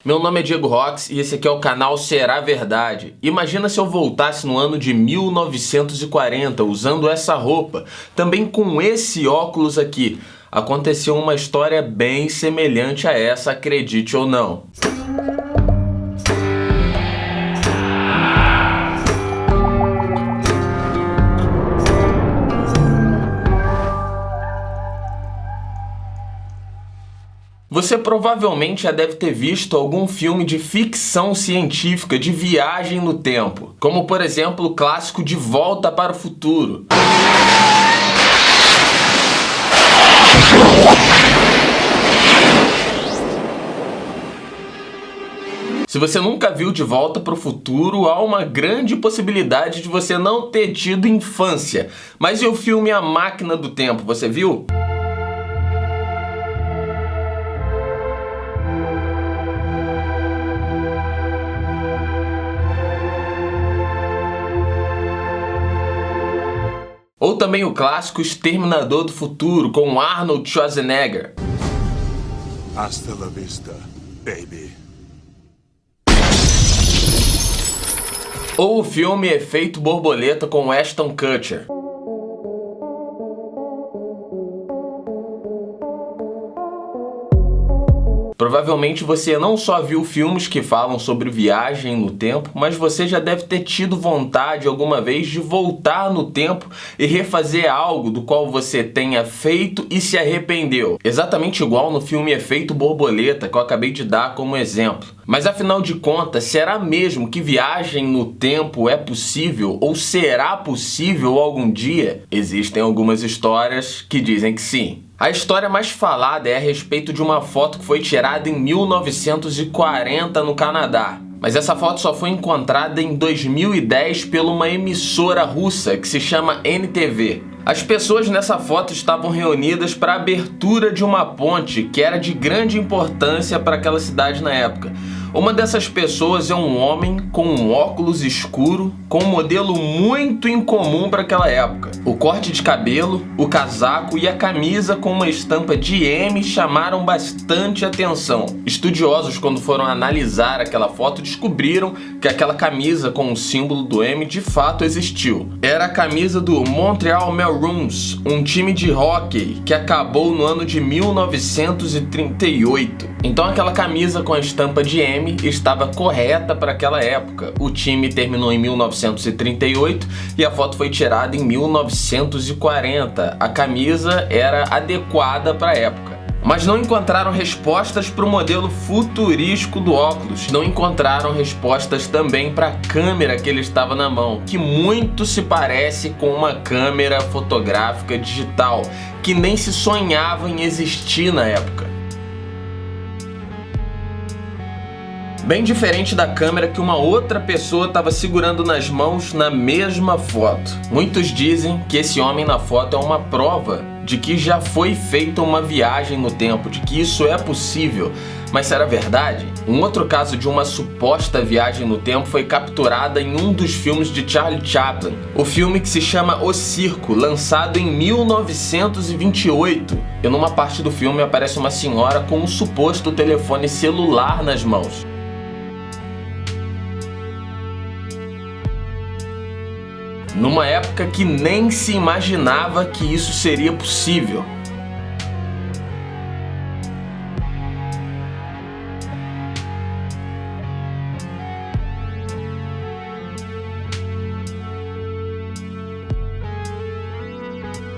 Meu nome é Diego Rox e esse aqui é o canal Será Verdade. Imagina se eu voltasse no ano de 1940 usando essa roupa, também com esse óculos aqui. Aconteceu uma história bem semelhante a essa, acredite ou não. Você provavelmente já deve ter visto algum filme de ficção científica de viagem no tempo, como por exemplo o clássico De Volta para o Futuro. Se você nunca viu De Volta para o Futuro, há uma grande possibilidade de você não ter tido infância. Mas e o filme A Máquina do Tempo, você viu? Ou também o clássico Exterminador do Futuro, com Arnold Schwarzenegger. Hasta la vista, baby. Ou o filme Efeito Borboleta, com Ashton Kutcher. Provavelmente você não só viu filmes que falam sobre viagem no tempo, mas você já deve ter tido vontade alguma vez de voltar no tempo e refazer algo do qual você tenha feito e se arrependeu. Exatamente igual no filme Efeito Borboleta, que eu acabei de dar como exemplo. Mas afinal de contas, será mesmo que viagem no tempo é possível ou será possível algum dia? Existem algumas histórias que dizem que sim. A história mais falada é a respeito de uma foto que foi tirada em 1940 no Canadá. Mas essa foto só foi encontrada em 2010 por uma emissora russa que se chama NTV. As pessoas nessa foto estavam reunidas para a abertura de uma ponte que era de grande importância para aquela cidade na época. Uma dessas pessoas é um homem com um óculos escuro, com um modelo muito incomum para aquela época. O corte de cabelo, o casaco e a camisa com uma estampa de M chamaram bastante atenção. Estudiosos, quando foram analisar aquela foto, descobriram que aquela camisa com o símbolo do M de fato existiu. Era a camisa do Montreal Maroons, um time de hóquei que acabou no ano de 1938. Então aquela camisa com a estampa de M estava correta para aquela época. O time terminou em 1938 e a foto foi tirada em 1940. A camisa era adequada para a época. Mas não encontraram respostas para o modelo futurístico do óculos. Não encontraram respostas também para a câmera que ele estava na mão, que muito se parece com uma câmera fotográfica digital, que nem se sonhava em existir na época. Bem diferente da câmera que uma outra pessoa estava segurando nas mãos na mesma foto. Muitos dizem que esse homem na foto é uma prova de que já foi feita uma viagem no tempo, de que isso é possível. Mas será verdade? Um outro caso de uma suposta viagem no tempo foi capturada em um dos filmes de Charlie Chaplin. O filme que se chama O Circo, lançado em 1928. E numa parte do filme aparece uma senhora com um suposto telefone celular nas mãos. Numa época que nem se imaginava que isso seria possível.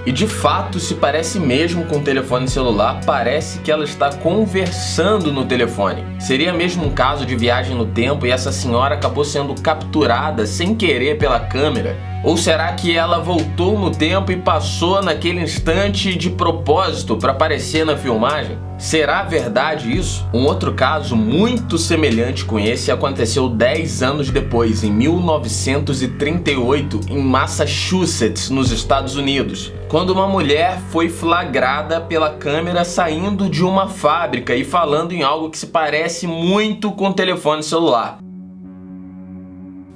E de fato se parece mesmo com o telefone celular, parece que ela está conversando no telefone. Seria mesmo um caso de viagem no tempo e essa senhora acabou sendo capturada sem querer pela câmera? Ou será que ela voltou no tempo e passou naquele instante de propósito para aparecer na filmagem? Será verdade isso? Um outro caso muito semelhante com esse aconteceu 10 anos depois, em 1938, em Massachusetts, nos Estados Unidos, quando uma mulher foi flagrada pela câmera saindo de uma fábrica e falando em algo que se parece muito com o telefone celular.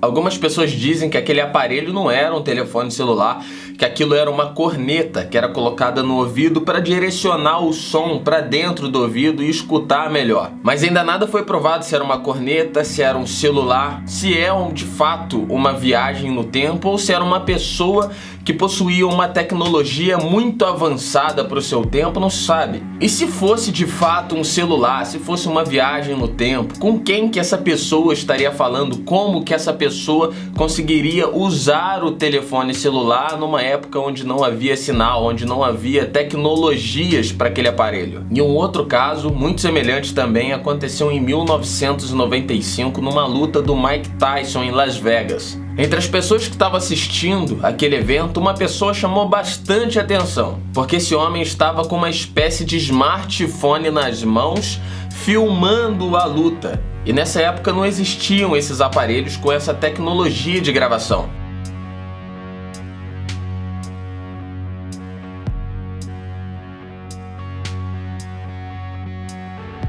Algumas pessoas dizem que aquele aparelho não era um telefone celular, que aquilo era uma corneta que era colocada no ouvido para direcionar o som para dentro do ouvido e escutar melhor. Mas ainda nada foi provado se era uma corneta, se era um celular, se é de fato uma viagem no tempo ou se era uma pessoa que possuía uma tecnologia muito avançada para o seu tempo, não se sabe. E se fosse de fato um celular, se fosse uma viagem no tempo, com quem que essa pessoa estaria falando, como que essa pessoa conseguiria usar o telefone celular numa época onde não havia sinal, onde não havia tecnologias para aquele aparelho. E um outro caso muito semelhante também aconteceu em 1995 numa luta do Mike Tyson em Las Vegas. Entre as pessoas que estavam assistindo aquele evento, uma pessoa chamou bastante atenção, porque esse homem estava com uma espécie de smartphone nas mãos, filmando a luta. E nessa época não existiam esses aparelhos com essa tecnologia de gravação.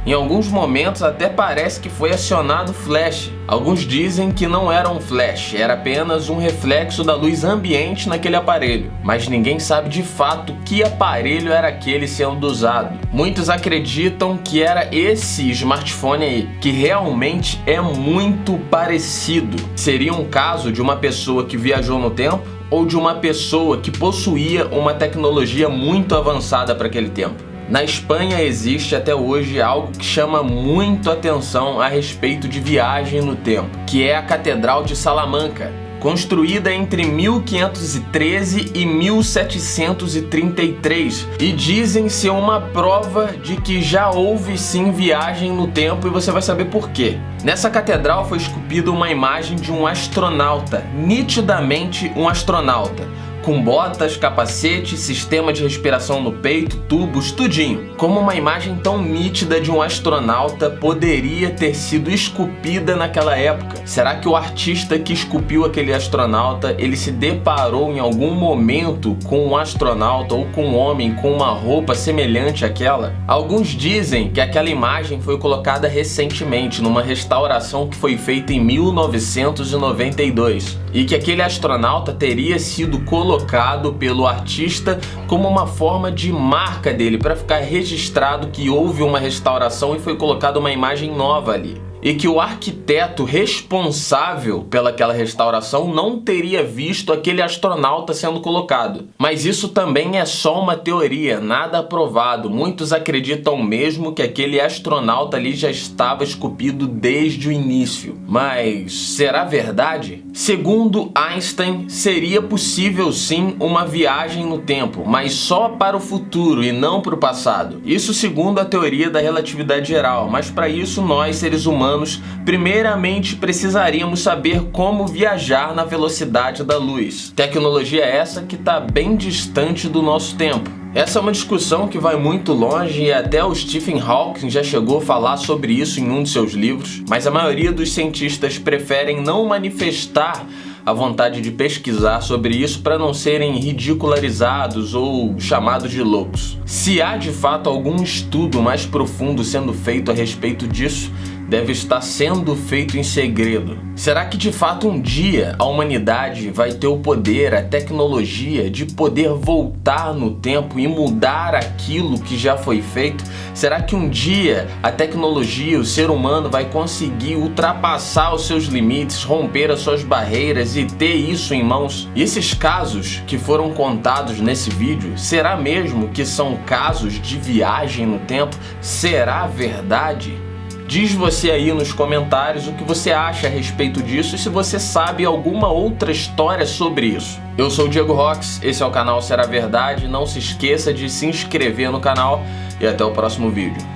Em alguns momentos até parece que foi acionado flash. Alguns dizem que não era um flash, era apenas um reflexo da luz ambiente naquele aparelho. Mas ninguém sabe de fato que aparelho era aquele sendo usado. Muitos acreditam que era esse smartphone aí, que realmente é muito parecido. Seria um caso de uma pessoa que viajou no tempo ou de uma pessoa que possuía uma tecnologia muito avançada para aquele tempo. Na Espanha existe até hoje algo que chama muito atenção a respeito de viagem no tempo, que é a Catedral de Salamanca, construída entre 1513 e 1733, e dizem ser uma prova de que já houve sim viagem no tempo, e você vai saber por quê. Nessa catedral foi esculpida uma imagem de um astronauta, nitidamente um astronauta, com botas, capacete, sistema de respiração no peito, tubos, tudinho. Como uma imagem tão nítida de um astronauta poderia ter sido esculpida naquela época? Será que o artista que esculpiu aquele astronauta, ele se deparou em algum momento com um astronauta ou com um homem com uma roupa semelhante àquela? Alguns dizem que aquela imagem foi colocada recentemente numa restauração que foi feita em 1992 e que aquele astronauta teria sido colocado pelo artista como uma forma de marca dele, para ficar registrado que houve uma restauração e foi colocada uma imagem nova ali. E que o arquiteto responsável pelaquela restauração não teria visto aquele astronauta sendo colocado. Mas isso também é só uma teoria, nada provado. Muitos acreditam mesmo que aquele astronauta ali já estava esculpido desde o início. Mas será verdade? Segundo Einstein, seria possível sim uma viagem no tempo, mas só para o futuro e não para o passado. Isso segundo a teoria da relatividade geral, mas para isso nós, seres humanos, primeiramente precisaríamos saber como viajar na velocidade da luz. Tecnologia essa que está bem distante do nosso tempo. Essa é uma discussão que vai muito longe e até o Stephen Hawking já chegou a falar sobre isso em um de seus livros, mas a maioria dos cientistas preferem não manifestar a vontade de pesquisar sobre isso para não serem ridicularizados ou chamados de loucos. Se há de fato algum estudo mais profundo sendo feito a respeito disso, deve estar sendo feito em segredo. Será que de fato um dia a humanidade vai ter o poder, a tecnologia de poder voltar no tempo e mudar aquilo que já foi feito? Será que um dia a tecnologia, o ser humano vai conseguir ultrapassar os seus limites, romper as suas barreiras e ter isso em mãos? E esses casos que foram contados nesse vídeo, será mesmo que são casos de viagem no tempo? Será verdade? Diz você aí nos comentários o que você acha a respeito disso e se você sabe alguma outra história sobre isso. Eu sou o Diego Rox, esse é o canal Será Verdade, não se esqueça de se inscrever no canal e até o próximo vídeo.